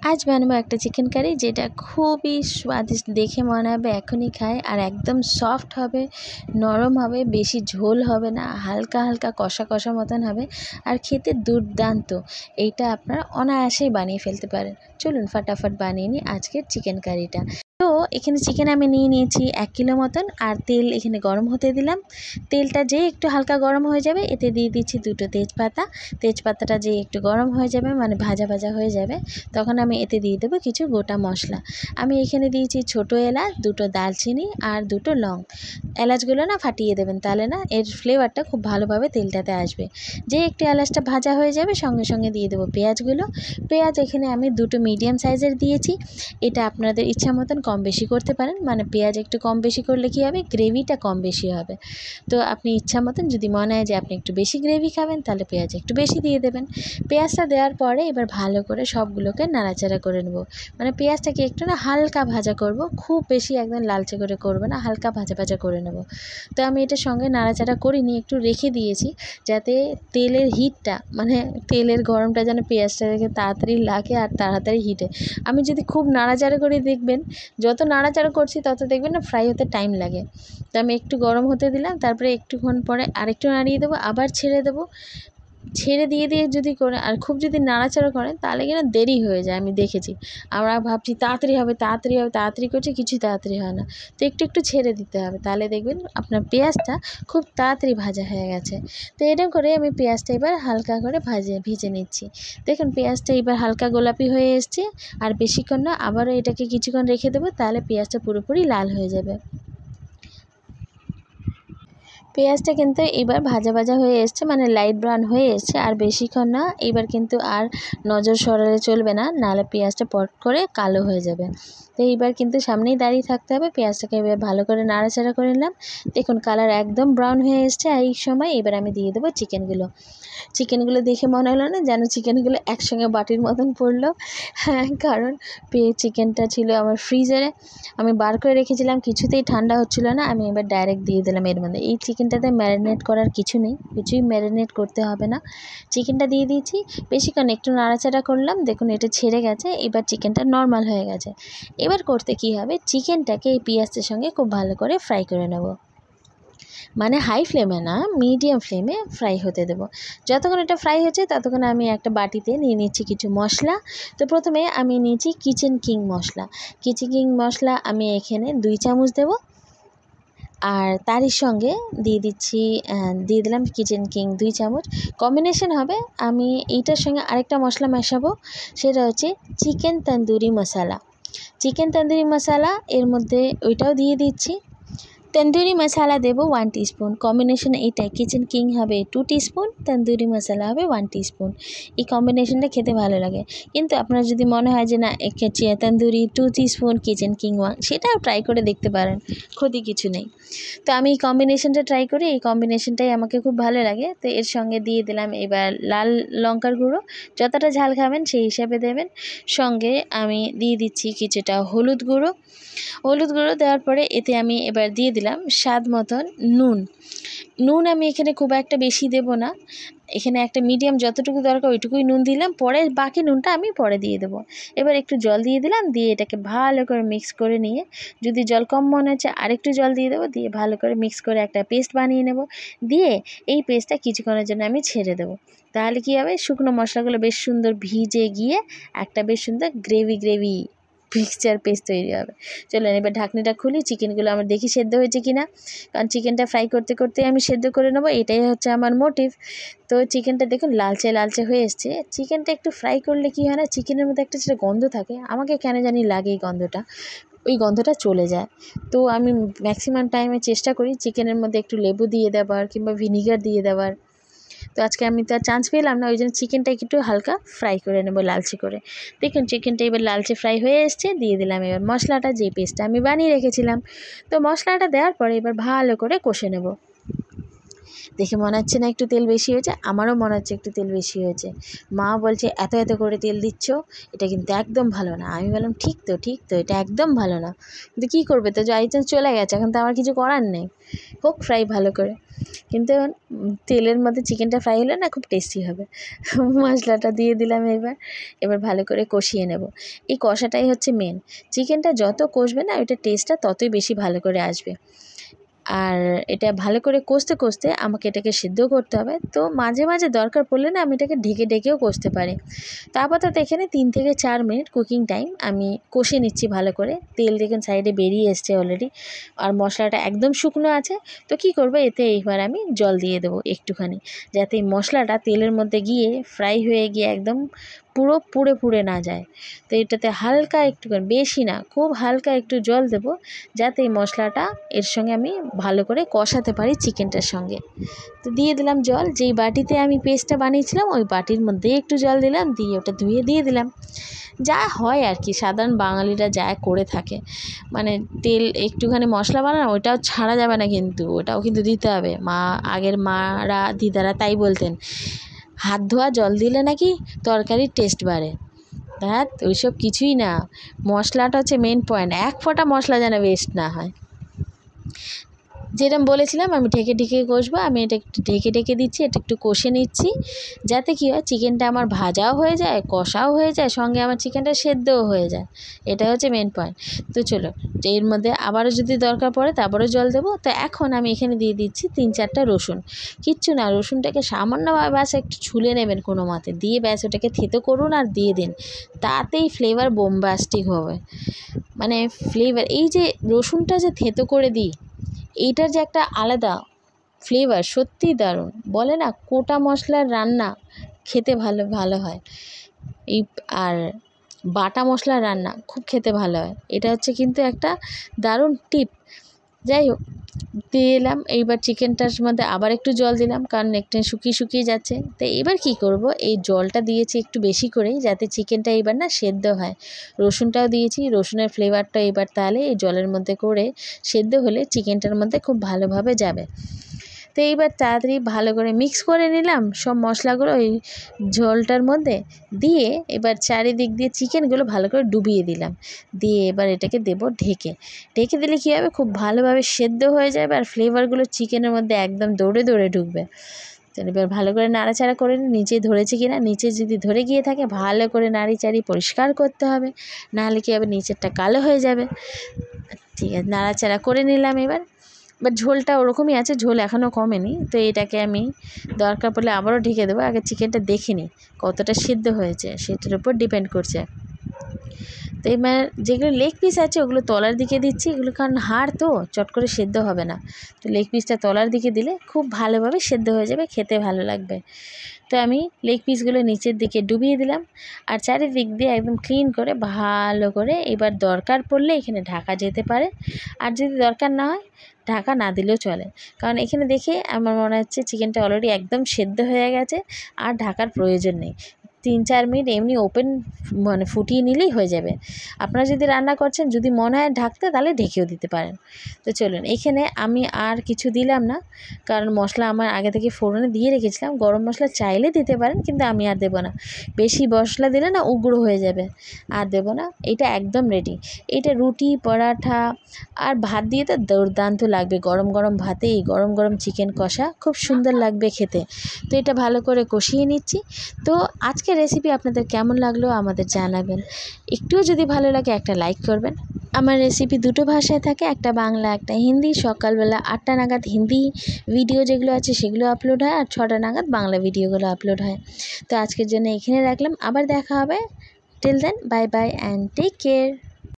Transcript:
आज বানাবো একটা চিকেন কারি যেটা খুবই স্বাদিষ্ট, দেখে মনে হবে এখনই খাই। আর একদম সফট হবে, নরম হবে, বেশি ঝোল হবে না, হালকা হালকা কষা কষা মতন হবে আর খেতে দুর্দান্ত। এইটা আপনারা অনায়াসেই বানিয়ে ফেলতে পারেন। চলুন ফটাফট বানিয়ে নিই আজকের চিকেন কারিটা। তো এখানে চিকেন আমি নিয়ে নিয়েছি 1 কিলো মতন। আর তেল এখানে গরম হতে দিলাম। তেলটা যেই একটু হালকা গরম হয়ে যাবে এতে দিয়ে দিচ্ছি 2টো তেজপাতা। তেজপাতাটা যেই একটু গরম হয়ে যাবে, মানে ভাজা ভাজা হয়ে যাবে, তখন আমি এতে দিয়ে দেবো কিছু গোটা মশলা। আমি এখানে দিয়েছি ছোটো এলাচ, 2টো দালচিনি আর 2টো লং। এলাচগুলো না ফাটিয়ে দেবেন, তাহলে না এর ফ্লেভারটা খুব ভালোভাবে তেলটাতে আসবে। যে একটু এলাচটা ভাজা হয়ে যাবে সঙ্গে সঙ্গে দিয়ে দেবো পেঁয়াজগুলো। পেঁয়াজ এখানে আমি 2টো মিডিয়াম সাইজের দিয়েছি। এটা আপনাদের ইচ্ছা মতন কম বেশি করতে পারেন, মানে পেঁয়াজ একটু কম বেশি করলে কী হবে, গ্রেভিটা কম বেশি হবে। তো আপনি ইচ্ছা মতন যদি মনে হয় যে আপনি একটু বেশি গ্রেভি খাবেন তাহলে পেঁয়াজ একটু বেশি দিয়ে দেবেন। পেঁয়াজটা দেওয়ার পরে এবার ভালো করে সবগুলোকে নাড়াচাড়া করে নেব। মানে পেঁয়াজটাকে একটু না হালকা ভাজা করব, খুব বেশি একদম লালচে করে করব না, হালকা ভাজা ভাজা করে নেব। তো আমি এটার সঙ্গে নাড়াচাড়া করিনি, একটু রেখে দিয়েছি যাতে তেলের হিটটা, মানে তেলের গরমটা যেন পেঁয়াজটাকে তাড়াতাড়ি লাগে আর তাড়াতাড়ি হিটে। আমি যদি খুব নাড়াচাড়া করে, দেখবেন যত নাড়াচাড়া করছি তত দেখবেন না ফ্রাই হতে টাইম লাগে। তো আমি একটু গরম হতে দিলাম, তারপরে একটুক্ষণ পরে আরেকটু নাড়িয়ে দেবো, আবার ছেড়ে দেবো। ছেড়ে দিয়ে যদি করে আর খুব যদি নাড়াচাড়া করেন তাহলে কিনা দেরি হয়ে যায়। আমি দেখেছি, আমরা ভাবছি তাড়াতাড়ি হবে তাড়াতাড়ি হবে, তাড়াতাড়ি করছি, কিছু তাড়াতাড়ি হয় না। তো একটু একটু ছেড়ে দিতে হবে, তাহলে দেখবেন আপনার পেঁয়াজটা খুব তাড়াতাড়ি ভাজা হয়ে গেছে। তো এরকম করে আমি পেঁয়াজটা এবার হালকা করে ভেজে নিচ্ছি। দেখুন পেঁয়াজটা এবার হালকা গোলাপি হয়ে এসছে। আর বেশিক্ষণ না, আবারও এটাকে কিছুক্ষণ রেখে দেবো, তাহলে পেঁয়াজটা পুরোপুরি লাল হয়ে যাবে। পেঁয়াজটা কিন্তু এবার ভাজা ভাজা হয়ে এসছে, মানে লাইট ব্রাউন হয়ে এসছে। আর বেশিক্ষণ না, এবার কিন্তু আর নজর সরালে চলবে না, নাহলে পেঁয়াজটা পট করে কালো হয়ে যাবে। তো এইবার কিন্তু সামনেই দাঁড়িয়ে থাকতে হবে। পেঁয়াজটাকে এবার ভালো করে নাড়াচাড়া করে নিলাম। দেখুন কালার একদম ব্রাউন হয়ে এসছে। আর এই সময় এবার আমি দিয়ে দেবো চিকেনগুলো দেখে মনে হলো না যেন চিকেনগুলো একসঙ্গে বাটির মতন পড়লো। হ্যাঁ, কারণ চিকেনটা ছিল আমার ফ্রিজারে, আমি বার করে রেখেছিলাম, কিছুতেই ঠান্ডা হচ্ছিল না। আমি এবার ডাইরেক্ট দিয়ে দিলাম এর মধ্যে। এই চিকেনটাতে ম্যারিনেট করার কিছু নেই, কিছুই ম্যারিনেট করতে হবে না। চিকেনটা দিয়ে দিয়েছি, বেশিক্ষণ একটু নাড়াচাড়া করলাম। দেখুন এটা ছেড়ে গেছে, এবার চিকেনটা নর্মাল হয়ে গেছে। এবার করতে কি হবে, চিকেনটাকে এই পেঁয়াজের সঙ্গে খুব ভালো করে ফ্রাই করে নেব। মানে হাই ফ্লেমে না, মিডিয়াম ফ্লেমে ফ্রাই হতে দেবো। যতক্ষণ এটা ফ্রাই হচ্ছে ততক্ষণ আমি একটা বাটিতে নিয়ে নিচ্ছি কিছু মশলা। তো প্রথমে আমি নিয়েছি কিচেন কিং মশলা আমি এখানে 2 চামচ দেবো। আর তারই সঙ্গে দিয়ে দিলাম কিচেন কিং 2 চামচ। কম্বিনেশন হবে, আমি এইটার সঙ্গে আরেকটা মশলা মেশাবো, সেটা হচ্ছে চিকেন তন্দুরি মশলা। এর মধ্যে ওইটাও দিয়ে দিচ্ছি। তন্দুরি মশলা দেবো 1 টিস্পুন। কম্বিনেশন এইটাই, কিচেন কিং হবে 2 টিস্পুন, তন্দুরি মশলা হবে 1 টিস্পুন। এই কম্বিনেশনটা খেতে ভালো লাগে। কিন্তু আপনার যদি মনে হয় যে না তন্দুরি 2 টিস্পুন, কিচেন কিং 1, সেটাও ট্রাই করে দেখতে পারেন, ক্ষতি কিছু নেই। তো আমি এই কম্বিনেশনটা ট্রাই করি, এই কম্বিনেশনটাই আমাকে খুব ভালো লাগে। তো এর সঙ্গে দিয়ে দিলাম এবার লাল লঙ্কার গুঁড়ো, যতটা ঝাল খাবেন সেই হিসাবে দেবেন। সঙ্গে আমি দিয়ে দিচ্ছি কিছুটা হলুদ গুঁড়ো দেওয়ার পরে এতে আমি এবার দিয়ে দিলাম স্বাদ মতন নুন আমি এখানে খুব একটা বেশি দেব না, এখানে একটা মিডিয়াম যতটুকু দরকার ওইটুকুই নুন দিলাম, পরে বাকি নুনটা আমি পরে দিয়ে দেবো। এবার একটু জল দিয়ে দিলাম, দিয়ে এটাকে ভালো করে মিক্স করে নিয়ে, যদি জল কম মনে হচ্ছে আরেকটু জল দিয়ে দেবো, দিয়ে ভালো করে মিক্স করে একটা পেস্ট বানিয়ে নেব। দিয়ে এই পেস্টটা কিছুক্ষণের জন্য আমি ছেড়ে দেবো। তাহলে কী হবে, শুকনো মশলাগুলো বেশ সুন্দর ভিজে গিয়ে একটা বেশ সুন্দর গ্রেভি মিক্সচার পেস্ট তৈরি হবে। চলুন এবার ঢাকনিটা খুলি, চিকেনগুলো আমার দেখি সেদ্ধ হয়েছে কিনা, কারণ চিকেনটা ফ্রাই করতে করতে আমি সেদ্ধ করে নেবো, এটাই হচ্ছে আমার মোটিভ। তো চিকেনটা দেখুন লালচে হয়ে এসছে। চিকেনটা একটু ফ্রাই করলে কি হয় না, চিকেনের মধ্যে একটা যেটা গন্ধ থাকে, আমাকে কেন জানি লাগে এই গন্ধটা, ওই গন্ধটা চলে যায়। তো আমি ম্যাক্সিমাম টাইমে চেষ্টা করি চিকেনের মধ্যে একটু লেবু দিয়ে দেওয়ার কিংবা ভিনিগার দিয়ে দেওয়ার। তো আজকে আমি তো আর চান্স পেলাম না, ওই জন্য চিকেনটা একটু হালকা ফ্রাই করে নেবো লালচে করে। দেখুন চিকেনটা এবার লালচে ফ্রাই হয়ে এসছে, দিয়ে দিলাম এবার মশলাটা, যে পেস্টটা আমি বানিয়ে রেখেছিলাম। তো মশলাটা দেওয়ার পরে এবার ভালো করে কষে নেব। দেখে মনে হচ্ছে না একটু তেল বেশি হয়েছে? আমারও মনে হচ্ছে একটু তেল বেশি হয়েছে। মা বলছে এত এত করে তেল দিচ্ছ, এটা কিন্তু একদম ভালো না। আমি বললাম ঠিক তো এটা একদম ভালো না, কিন্তু কী করবে, তো বাই চান্স চলে গেছে, এখন তো আমার কিছু করার নেই, হোক ফ্রাই ভালো করে। কিন্তু তেলের মধ্যে চিকেনটা ফ্রাই হলে না খুব টেস্টি হবে। মশলাটা দিয়ে দিলাম, এবার ভালো করে কষিয়ে নেব। এই কষাটাই হচ্ছে মেন। চিকেনটা যত কষবে না ওইটা টেস্টটা ততই বেশি ভালো করে আসবে। আর এটা ভালো করে কষতে কষতে আমাকে এটাকে সিদ্ধ করতে হবে। তো মাঝে মাঝে দরকার পড়লে না আমি এটাকে ঢেকে ঢেকেও কষতে পারি। তো আপাতত এখানে 3 থেকে 4 মিনিট কুকিং টাইম আমি কষে নিচ্ছি ভালো করে। তেল দেখুন সাইডে বেরিয়ে এসছে অলরেডি, আর মশলাটা একদম শুকনো আছে। তো কী করবো, এতে এইবার আমি জল দিয়ে দেবো একটুখানি, যাতে এই মশলাটা তেলের মধ্যে গিয়ে ফ্রাই হয়ে গিয়ে একদম পুরো পুড়ে না যায়। তো এটাতে হালকা একটুখানি, বেশি না, খুব হালকা একটু জল দেব, যাতে এই মশলাটা এর সঙ্গে আমি ভালো করে কষাতে পারি চিকেনটার সঙ্গে। তো দিয়ে দিলাম জল, যেই বাটিতে আমি পেস্টটা বানিয়েছিলাম ওই বাটির মধ্যে একটু জল দিলাম, দিয়ে ওটা ধুয়ে দিয়ে দিলাম। যা হয় আর কি, সাধারণ বাঙালিরা যা করে থাকে, মানে তেল একটুখানি মশলা বানানো ওইটাও ছাড়া যাবে না, কিন্তু ওটাও কিন্তু দিতে হবে। আগের মারা দিদারা তাই বলতেন, হাত ধোয়া জল দিলে নাকি তরকারির টেস্ট বাড়ে। ধ্যাৎ, ওইসব কিছুই না, মশলাটা হচ্ছে মেন পয়েন্ট। এক ফোঁটা মশলা যেন ওয়েস্ট না হয়। যেরকম বলেছিলাম আমি ঢেকে ঢেকে কষবো, আমি এটা একটু ঢেকে ঢেকে দিচ্ছি, এটা একটু কষে নিচ্ছি, যাতে কী হয় চিকেনটা আমার ভাজাও হয়ে যায়, কষাও হয়ে যায়, সঙ্গে আমার চিকেনটা সেদ্ধও হয়ে যায়। এটা হচ্ছে মেন পয়েন্ট। তো চলো, এর মধ্যে আবারও যদি দরকার পড়ে তারপরেও জল দেবো। তো এখন আমি এখানে দিয়ে দিচ্ছি 3-4টা রসুন। কিচ্ছু না, রসুনটাকে সামান্যভাবে ব্যাস একটু ছুলে নেবেন কোনো মতে, দিয়ে ব্যাস ওটাকে থেতো করুন আর দিয়ে দিন, তাতেই ফ্লেভার বোমবাস্টিক হবে। মানে ফ্লেভার, এই যে রসুনটা যে থেতো করে দিই, এইটার যে একটা আলাদা ফ্লেভার, সত্যিই দারুণ। বলে না কোটা মশলার রান্না খেতে ভালো হয়, এই আর বাটা মশলার রান্না খুব খেতে ভালো হয়। এটা হচ্ছে কিন্তু একটা দারুণ টিপ। যাই হোক, দিয়ে এলাম, এইবার চিকেনটার মধ্যে আবার একটু জল দিলাম, কারণ একটু শুকিয়ে যাচ্ছে। তো এবার কি করব, এই জলটা দিয়েছি একটু বেশি করেই, যাতে চিকেনটা এবার না সেদ্ধ হয়। রসুনটাও দিয়েছি, রসুনের ফ্লেভারটা এবার তাহলে এই জলের মধ্যে করে সেদ্ধ হলে চিকেনটার মধ্যে খুব ভালোভাবে যাবে। তো এইবার তাড়াতাড়ি ভালো করে মিক্স করে নিলাম সব মশলাগুলো ওই ঝোলটার মধ্যে দিয়ে, এবার চারিদিক দিয়ে চিকেনগুলো ভালো করে ডুবিয়ে দিলাম, দিয়ে এবার এটাকে দেবো ঢেকে দিলে কী হবে, খুব ভালোভাবে সেদ্ধ হয়ে যাবে আর ফ্লেভারগুলো চিকেনের মধ্যে একদম দৌড়ে ঢুকবে। তো এবার ভালো করে নাড়াচাড়া করে নিচে ধরেছে কিনা, নিচে যদি ধরে গিয়ে থাকে ভালো করে নাড়িচাড়ি পরিষ্কার করতে হবে, নাহলে কী হবে নিচেরটা কালো হয়ে যাবে। ঠিক আছে, নাড়াচাড়া করে নিলাম। এবার ঝোলটা ওরকমই আছে, ঝোল এখনও কমেনি। তো এটাকে আমি দরকার পড়লে আবারও ঢেকে দেবো। আগে চিকেনটা দেখে নিই কতটা সিদ্ধ হয়েছে, সেটার উপর ডিপেন্ড করছে। তো এবার যেগুলো লেগ পিস আছে ওগুলো তলার দিকে দিচ্ছি, এগুলো কারণ হাড় তো চট করে সেদ্ধ হবে না। তো লেগ পিসটা তলার দিকে দিলে খুব ভালোভাবে সেদ্ধ হয়ে যাবে, খেতে ভালো লাগবে। তো আমি লেগ পিসগুলো নিচের দিকে ডুবিয়ে দিলাম, আর চারিদিক দিয়ে একদম ক্লিন করে ভালো করে, এবার দরকার পড়লে এখানে ঢাকা যেতে পারে, আর যদি দরকার না হয় ঢাকা না দিলেও চলে। কারণ এখানে দেখে আমার মনে হচ্ছে চিকেনটা অলরেডি একদম সেদ্ধ হয়ে গেছে, আর ঢাকার প্রয়োজন নেই। 3-4 মিনিট এমনি ওপেন মানে ফুটিয়ে নিলেই হয়ে যাবে। আপনারা যদি রান্না করছেন, যদি মনে হয় ঢাকতে, তাহলে ঢেকেও দিতে পারেন। তো চলুন, এখানে আমি আর কিছু দিলাম না, কারণ মশলা আমার আগে থেকে ফোড়নে দিয়ে রেখেছিলাম। গরম মশলা চাইলে দিতে পারেন, কিন্তু আমি আর দেবো না। বেশি মশলা দিলে না উগ্র হয়ে যাবে, আর দেবো না। এটা একদম রেডি। এটা রুটি, পরাঠা আর ভাত দিয়ে তো দুর্দান্ত লাগবে। গরম গরম ভাতে এই গরম গরম চিকেন কষা খুব সুন্দর লাগবে খেতে। তো এটা ভালো করে কষিয়ে নিচ্ছি। তো আজকের রেসিপি আপনাদের কেমন লাগলো আমাদের জানাবেন। একটুও যদি ভালো লাগে একটা লাইক করবেন। আমার রেসিপি দুটো ভাষায় থাকে, একটা বাংলা একটা হিন্দি। সকালবেলা 8টা নাগাদ হিন্দি ভিডিও যেগুলো আছে সেগুলো আপলোড হয়, আর 6টা নাগাদ বাংলা ভিডিওগুলো আপলোড হয়। তো আজকের জন্য এখানে রাখলাম, আবার দেখা হবে। Till then, bye bye and take care.